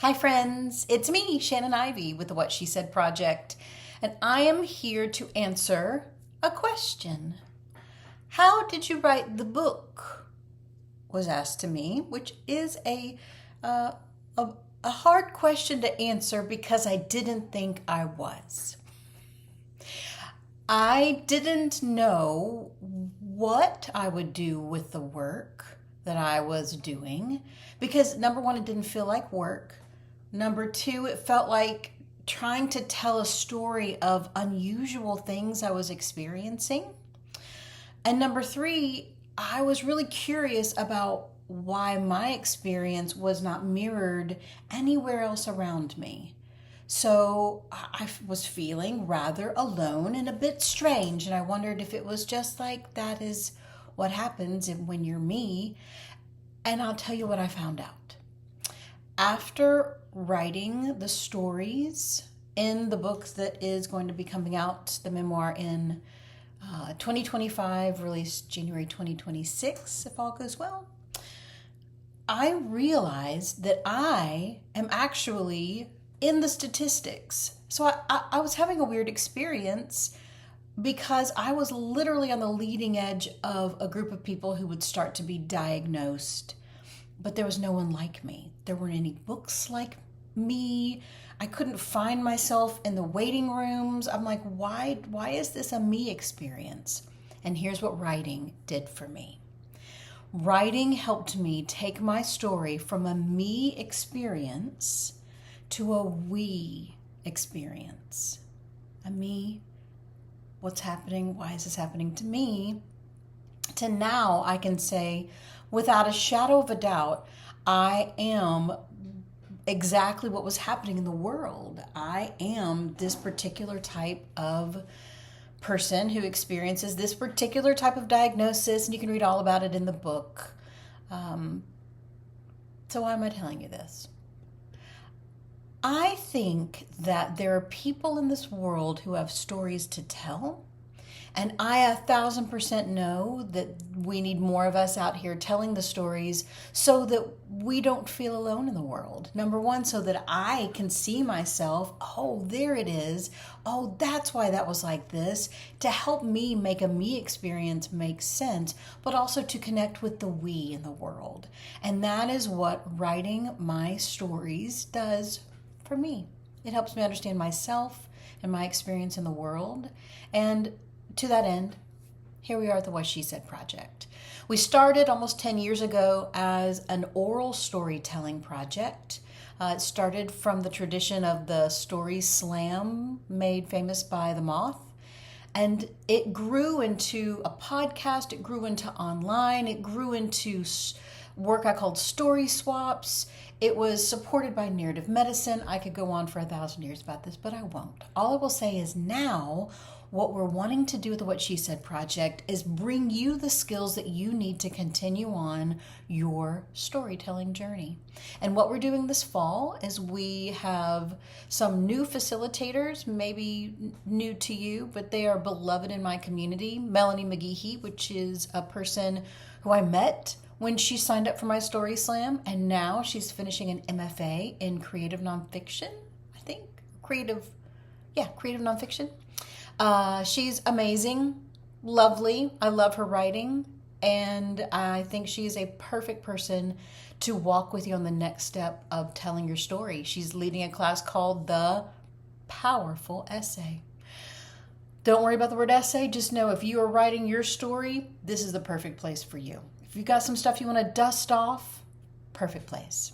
Hi, friends. It's me, Shannon Ivy, with the What She Said Project, and I am here to answer a question. How did you write the book? Was asked to me, which is uh, a, a hard question to answer because I didn't think I was. I didn't know what I would do with the work that I was doing because number one, it didn't feel like work. Number two, it felt like trying to tell a story of unusual things I was experiencing. And number three, I was really curious about why my experience was not mirrored anywhere else around me. So I was feeling rather alone and a bit strange, and I wondered if it was just like that is what happens when you're me. And I'll tell you what I found out. After writing the stories in the book that is going to be coming out, the memoir in 2025, released January 2026, if all goes well, I realized that I am actually in the statistics. So I was having a weird experience because I was literally on the leading edge of a group of people who would start to be diagnosed, but there was no one like me. There weren't any books like me. I couldn't find myself in the waiting rooms. I'm like, why is this a me experience? And here's what writing did for me. Writing helped me take my story from a me experience to a we experience. A me, what's happening? Why is this happening to me? To now I can say, without a shadow of a doubt, I am exactly what was happening in the world. I am this particular type of person who experiences this particular type of diagnosis, and you can read all about it in the book. So why am I telling you this? I think that there are people in this world who have stories to tell. And I 1,000% know that we need more of us out here telling the stories so that we don't feel alone in the world. Number one, so that I can see myself, oh, there it is. Oh, that's why that was like this. To help me make a me experience make sense, but also to connect with the we in the world. And that is what writing my stories does for me. It helps me understand myself and my experience in the world. And to that end, here we are at the What She Said Project. We started almost 10 years ago as an oral storytelling project. It started from the tradition of the story slam made famous by the Moth. And it grew into a podcast, it grew into online, it grew into work I called story swaps. It was supported by narrative medicine. I could go on for 1,000 years about this, but I won't. All I will say is now, what we're wanting to do with the What She Said Project is bring you the skills that you need to continue on your storytelling journey. And what we're doing this fall is we have some new facilitators, maybe new to you, but they are beloved in my community. Melanie McGeehee, which is a person who I met when she signed up for my Story Slam, and now she's finishing an MFA in creative nonfiction, I think. Creative nonfiction. She's amazing, lovely. I love her writing, and I think she's a perfect person to walk with you on the next step of telling your story. She's leading a class called The Powerful Essay. Don't worry about the word essay. Just know if you are writing your story, this is the perfect place for you. If you've got some stuff you want to dust off, perfect place.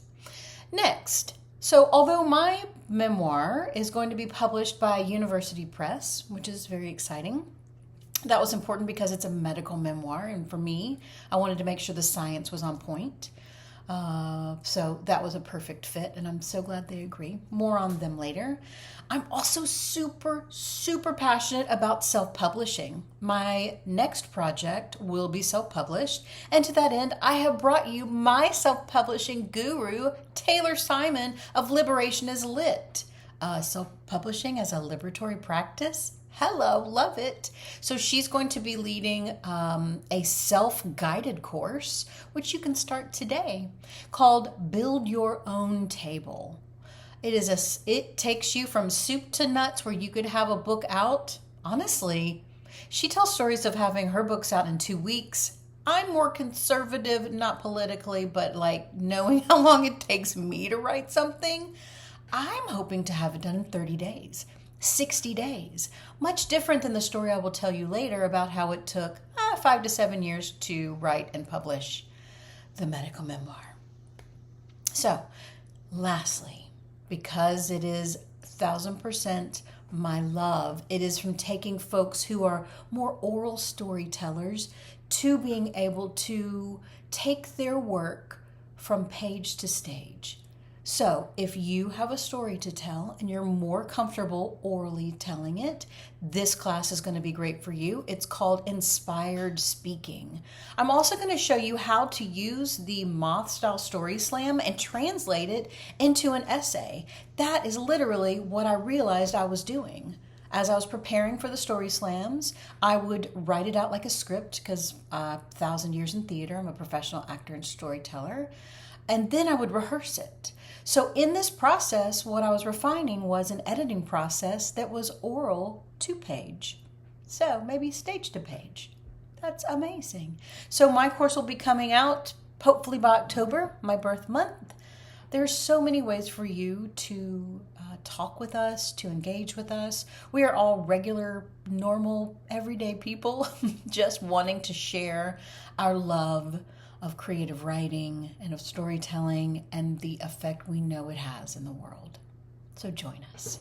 Next, so although my memoir is going to be published by University Press, which is very exciting, that was important because it's a medical memoir, and for me, I wanted to make sure the science was on point. So that was a perfect fit, and I'm so glad they agree. More on them later. I'm also super, super passionate about self-publishing. My next project will be self-published, and to that end, I have brought you my self-publishing guru, Taylor Simon of Liberation is Lit. Self-publishing as a liberatory practice. Hello, love it. So she's going to be leading a self-guided course, which you can start today, called Build Your Own Table. It takes you from soup to nuts where you could have a book out. Honestly, she tells stories of having her books out in 2 weeks. I'm more conservative, not politically, but like knowing how long it takes me to write something. I'm hoping to have it done in 30 days, 60 days. Much different than the story I will tell you later about how it took 5 to 7 years to write and publish the medical memoir. So, lastly, because it is 1000% my love, it is from taking folks who are more oral storytellers to being able to take their work from page to stage. So, if you have a story to tell and you're more comfortable orally telling it, this class is going to be great for you. It's called Inspired Speaking. I'm also going to show you how to use the Moth Style Story Slam and translate it into an essay. That is literally what I realized I was doing. As I was preparing for the story slams, I would write it out like a script because 1,000 years in theater, I'm a professional actor and storyteller, and then I would rehearse it. So in this process, what I was refining was an editing process that was oral to page. So maybe stage to page. That's amazing. So my course will be coming out hopefully by October, my birth month. There's so many ways for you to talk with us, to engage with us. We are all regular, normal, everyday people just wanting to share our love of creative writing and of storytelling and the effect we know it has in the world. So join us.